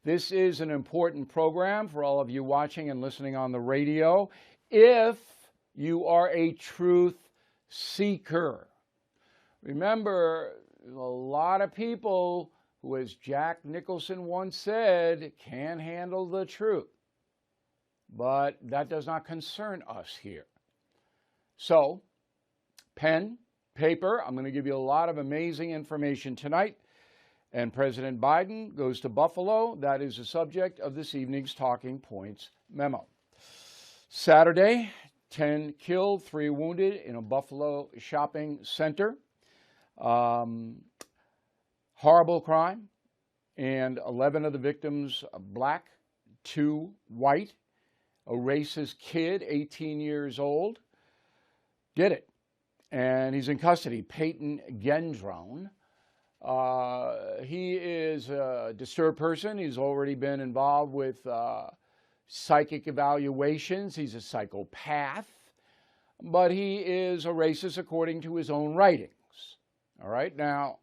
This is an important program for all of you watching and listening on the radio. If you are a truth seeker, remember, a lot of people who, as Jack Nicholson once said, can't handle the truth. But that does not concern us here. So, pen, paper, I'm going to give you a lot of amazing information tonight. And President Biden goes to Buffalo. That is the subject of this evening's Talking Points memo. Saturday, 10 killed, 3 wounded in a Buffalo shopping center. Horrible crime. And 11 of the victims black, 2 white. A racist kid, 18 years old, did it. And he's in custody. Peyton Gendron. He is a disturbed person. He's already been involved with psychic evaluations. He's a psychopath. But he is a racist according to his own writings. All right? Now,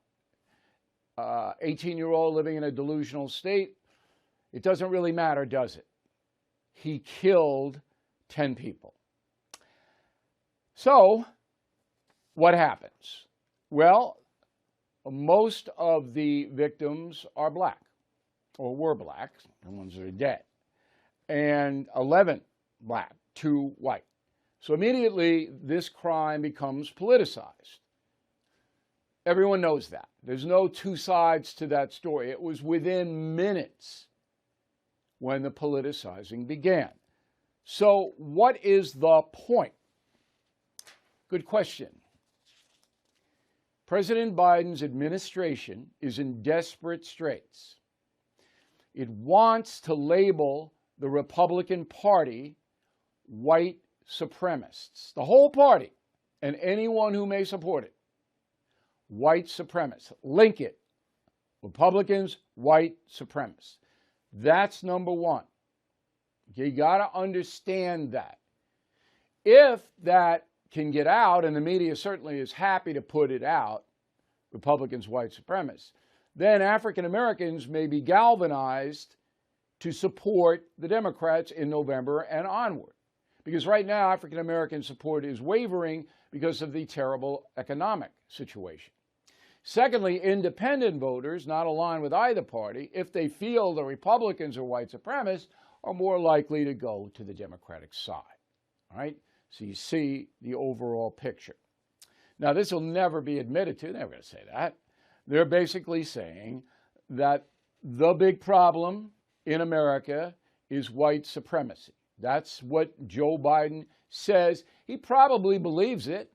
18-year-old living in a delusional state, it doesn't really matter, does it? He killed 10 people. So, what happens? Well, most of the victims are black, or were black, the ones that are dead, and 11 black, 2 white. So immediately, this crime becomes politicized. Everyone knows that. There's no two sides to that story. It was within minutes when the politicizing began. So what is the point? Good question. President Biden's administration is in desperate straits. It wants to label the Republican Party white supremacists. The whole party and anyone who may support it. White supremacists. Link it. Republicans, white supremacists. That's number one. You got to understand that. If that can get out, and the media certainly is happy to put it out, Republicans, white supremacists, then African Americans may be galvanized to support the Democrats in November and onward. Because right now, African American support is wavering because of the terrible economic situation. Secondly, independent voters not aligned with either party, if they feel the Republicans are white supremacists, are more likely to go to the Democratic side. All right? So you see the overall picture. Now, this will never be admitted to. They're never going to say that. They're basically saying that the big problem in America is white supremacy. That's what Joe Biden says. He probably believes it.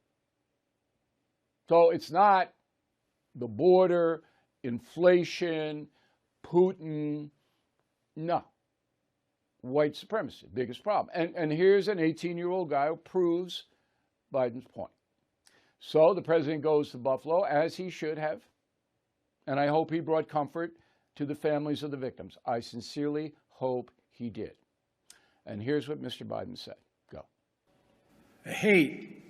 So it's not the border, inflation, Putin. No. White supremacy, biggest problem. And here's an 18-year-old guy who proves Biden's point. So the president goes to Buffalo, as he should have. And I hope he brought comfort to the families of the victims. I sincerely hope he did. And here's what Mr. Biden said. Go. The hate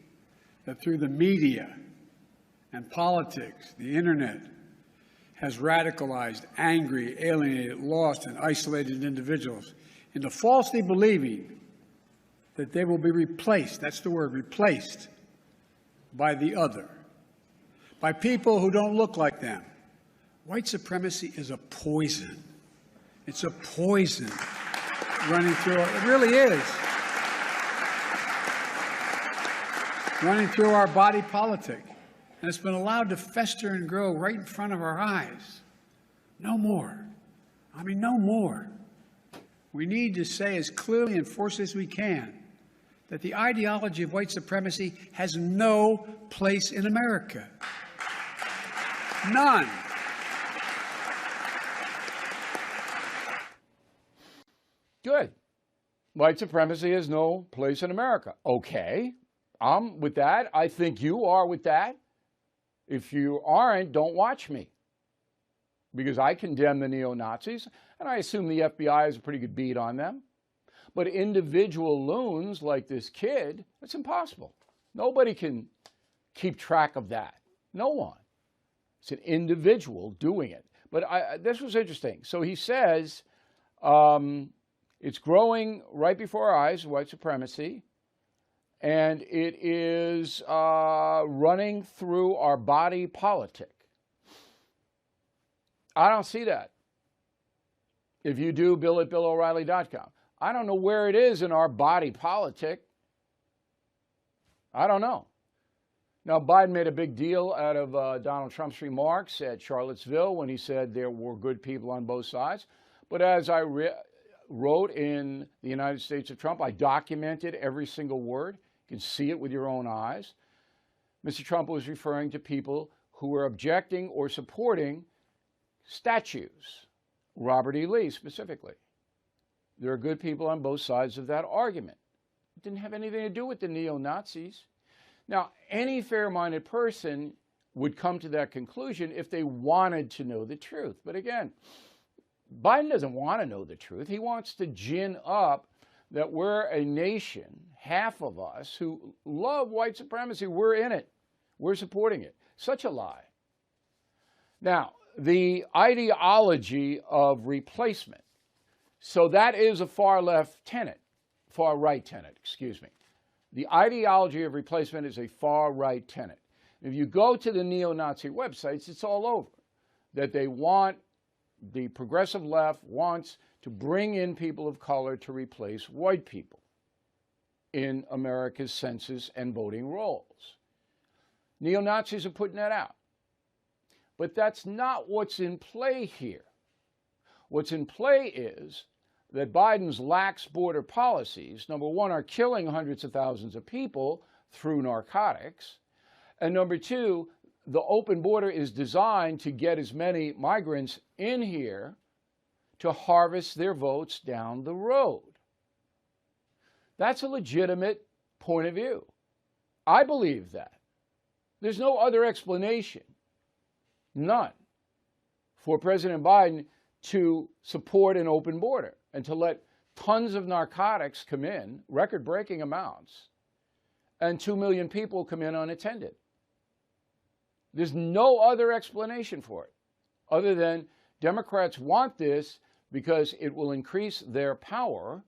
that through the media and politics, the internet, has radicalized, angry, alienated, lost, and isolated individuals into falsely believing that they will be replaced, that's the word, replaced, by the other, by people who don't look like them. White supremacy is a poison. It's a poison running through, it really is, running through our body politic. And it's been allowed to fester and grow right in front of our eyes. No more. I mean, no more. We need to say as clearly and forcefully as we can that the ideology of white supremacy has no place in America. None. Good. White supremacy has no place in America. Okay. I'm with that. I think you are with that. If you aren't, don't watch me. Because I condemn the neo-Nazis, and I assume the FBI has a pretty good beat on them. But individual loons like this kid, it's impossible. Nobody can keep track of that. No one. It's an individual doing it. But this was interesting. So he says It's growing right before our eyes, white supremacy, and it is running through our body politic. I don't see that. If you do, Bill at BillO'Reilly.com. I don't know where it is in our body politic. I don't know. Now, Biden made a big deal out of Donald Trump's remarks at Charlottesville when he said there were good people on both sides. But as I wrote in the United States of Trump, I documented every single word. You can see it with your own eyes. Mr. Trump was referring to people who were objecting or supporting statues, Robert E. Lee specifically. There are good people on both sides of that argument. It didn't have anything to do with the neo-Nazis. Now, any fair-minded person would come to that conclusion if they wanted to know the truth. But again, Biden doesn't want to know the truth. He wants to gin up that we're a nation, half of us, who love white supremacy. We're in it. We're supporting it. Such a lie. Now, the ideology of replacement. So that is a far-left tenet, far-right tenet, excuse me. The ideology of replacement is a far-right tenet. If you go to the neo-Nazi websites, it's all over. That they want, the progressive left wants to bring in people of color to replace white people in America's census and voting rolls. Neo-Nazis are putting that out. But that's not what's in play here. What's in play is that Biden's lax border policies, number one, are killing hundreds of thousands of people through narcotics. And number two, the open border is designed to get as many migrants in here to harvest their votes down the road. That's a legitimate point of view. I believe that. There's no other explanation, none, for President Biden to support an open border and to let tons of narcotics come in, record-breaking amounts, and 2 million people come in unattended. There's no other explanation for it other than Democrats want this because it will increase their power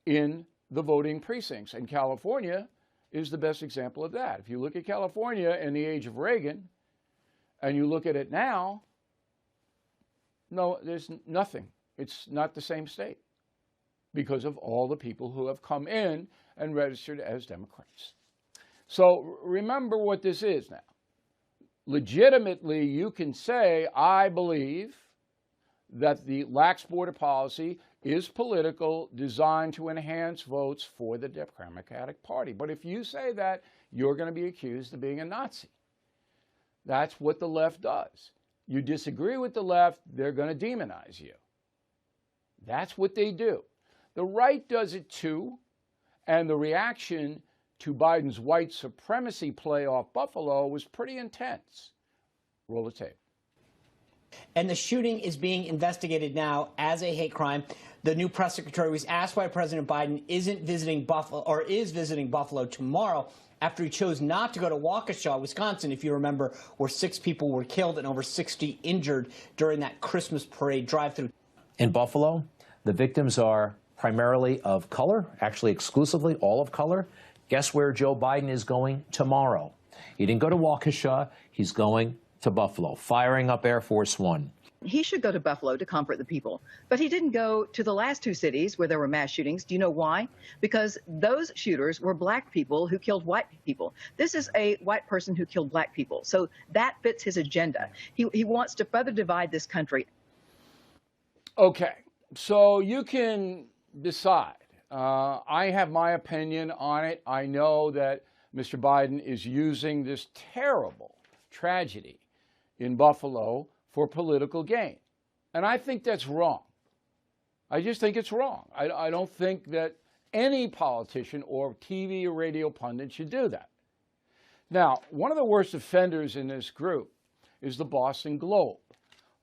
in the voting precincts. And California is the best example of that. If you look at California in the age of Reagan and you look at it now, no, there's nothing. It's not the same state because of all the people who have come in and registered as Democrats. So remember what this is now. Legitimately, you can say, I believe that the lax border policy is political, designed to enhance votes for the Democratic Party. But if you say that, you're going to be accused of being a Nazi. That's what the left does. You disagree with the left, they're going to demonize you. That's what they do. The right does it too, and the reaction to Biden's white supremacy play off Buffalo was pretty intense. Roll the tape. And the shooting is being investigated now as a hate crime. The new press secretary was asked why President Biden isn't visiting Buffalo, or is visiting Buffalo tomorrow, after he chose not to go to Waukesha, Wisconsin, if you remember, where 6 people were killed and over 60 injured during that Christmas parade drive-through. In Buffalo, the victims are primarily of color, actually exclusively all of color. Guess where Joe Biden is going tomorrow? He didn't go to Waukesha. He's going to Buffalo, firing up Air Force One. He should go to Buffalo to comfort the people. But he didn't go to the last 2 cities where there were mass shootings. Do you know why? Because those shooters were black people who killed white people. This is a white person who killed black people. So that fits his agenda. He wants to further divide this country. Okay, so you can decide. I have my opinion on it. I know that Mr. Biden is using this terrible tragedy in Buffalo for political gain. And I think that's wrong. I just think it's wrong. I don't think that any politician or TV or radio pundit should do that. Now, one of the worst offenders in this group is the Boston Globe.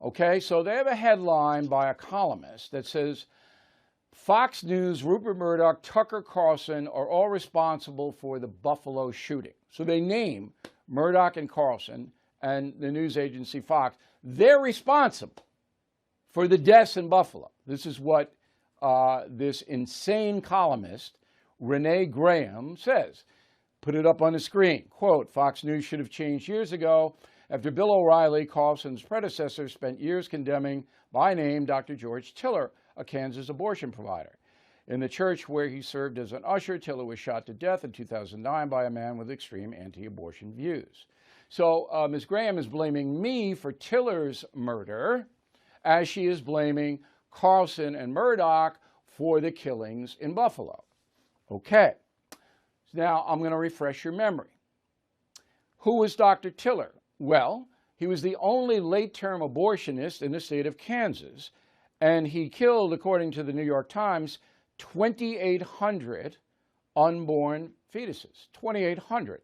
Okay, so they have a headline by a columnist that says, Fox News, Rupert Murdoch, Tucker Carlson are all responsible for the Buffalo shooting. So they name Murdoch and Carlson and the news agency Fox. They're responsible for the deaths in Buffalo. This is what this insane columnist, Renee Graham, says. Put it up on the screen. Quote, Fox News should have changed years ago after Bill O'Reilly, Carlson's predecessor, spent years condemning, by name, Dr. George Tiller, a Kansas abortion provider. In the church where he served as an usher, Tiller was shot to death in 2009 by a man with extreme anti-abortion views. So Ms. Graham is blaming me for Tiller's murder, as she is blaming Carlson and Murdoch for the killings in Buffalo. Okay, so now I'm going to refresh your memory. Who was Dr. Tiller? Well, he was the only late-term abortionist in the state of Kansas, and he killed, according to the New York Times, 2,800 unborn fetuses. 2,800.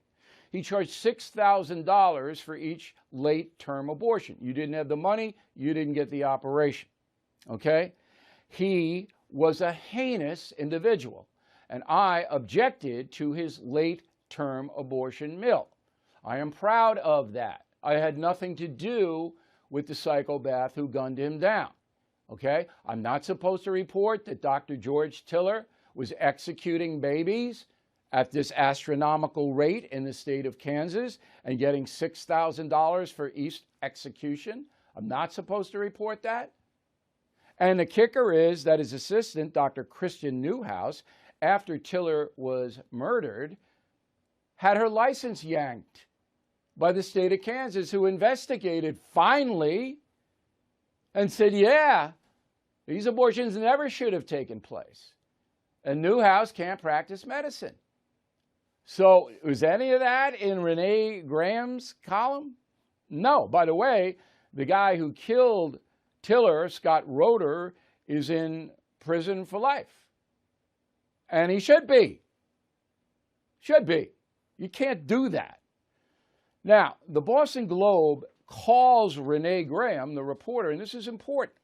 He charged $6,000 for each late-term abortion. You didn't have the money, you didn't get the operation. Okay? He was a heinous individual, and I objected to his late-term abortion mill. I am proud of that. I had nothing to do with the psychopath who gunned him down. Okay? I'm not supposed to report that Dr. George Tiller was executing babies at this astronomical rate in the state of Kansas and getting $6,000 for each execution. I'm not supposed to report that. And the kicker is that his assistant, Dr. Christian Newhouse, after Tiller was murdered, had her license yanked by the state of Kansas, who investigated finally and said, yeah, these abortions never should have taken place. And Newhouse can't practice medicine. So was any of that in Renee Graham's column? No. By the way, the guy who killed Tiller, Scott Roeder, is in prison for life. And he should be. Should be. You can't do that. Now, the Boston Globe calls Renee Graham, the reporter, and this is important.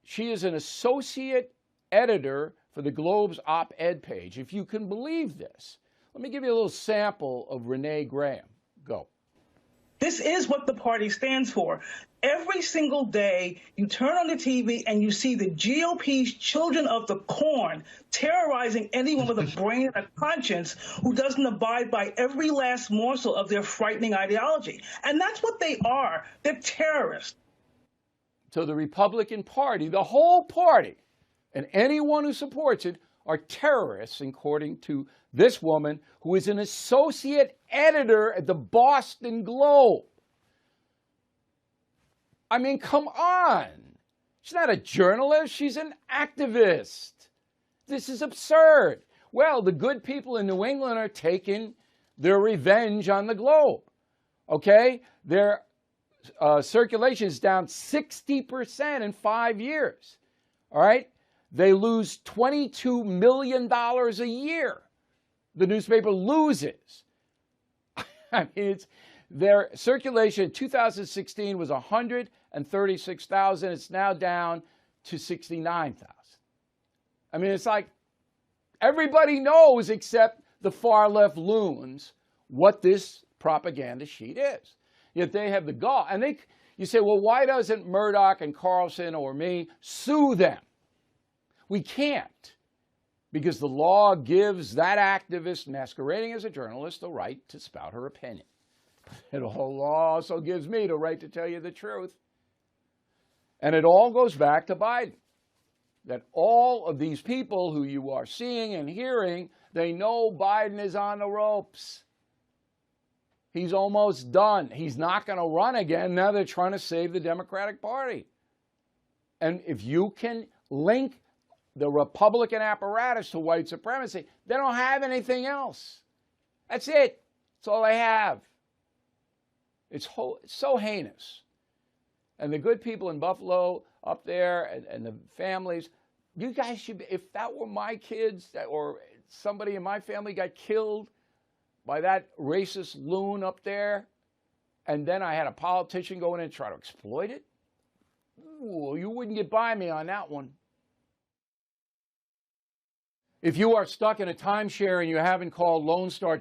She is an associate editor for the Globe's op-ed page, if you can believe this. Let me give you a little sample of Renee Graham. Go. This is what the party stands for. Every single day, you turn on the TV and you see the GOP's children of the corn terrorizing anyone with a brain and a conscience who doesn't abide by every last morsel of their frightening ideology. And that's what they are. They're terrorists. So the Republican Party, the whole party, and anyone who supports it are terrorists, according to this woman, who is an associate editor at the Boston Globe. I mean, come on. She's not a journalist. She's an activist. This is absurd. Well, the good people in New England are taking their revenge on the Globe. Okay? Their circulation is down 60% in 5 years. All right? They lose $22 million a year. The newspaper loses. I mean, their circulation in 2016 was 136,000. It's now down to 69,000. I mean, it's like everybody knows except the far left loons what this propaganda sheet is. Yet they have the gall. And you say, well, why doesn't Murdoch and Carlson or me sue them? We can't, because the law gives that activist masquerading as a journalist the right to spout her opinion. And the whole law also gives me the right to tell you the truth. And it all goes back to Biden. That all of these people who you are seeing and hearing, they know Biden is on the ropes. He's almost done. He's not going to run again. Now they're trying to save the Democratic Party. And if you can link the Republican apparatus to white supremacy, they don't have anything else. That's it. That's all they have. It's so heinous. And the good people in Buffalo up there and the families, you guys should be, if that were my kids or somebody in my family got killed by that racist loon up there, and then I had a politician go in and try to exploit it, ooh, you wouldn't get by me on that one. If you are stuck in a timeshare and you haven't called Lone Star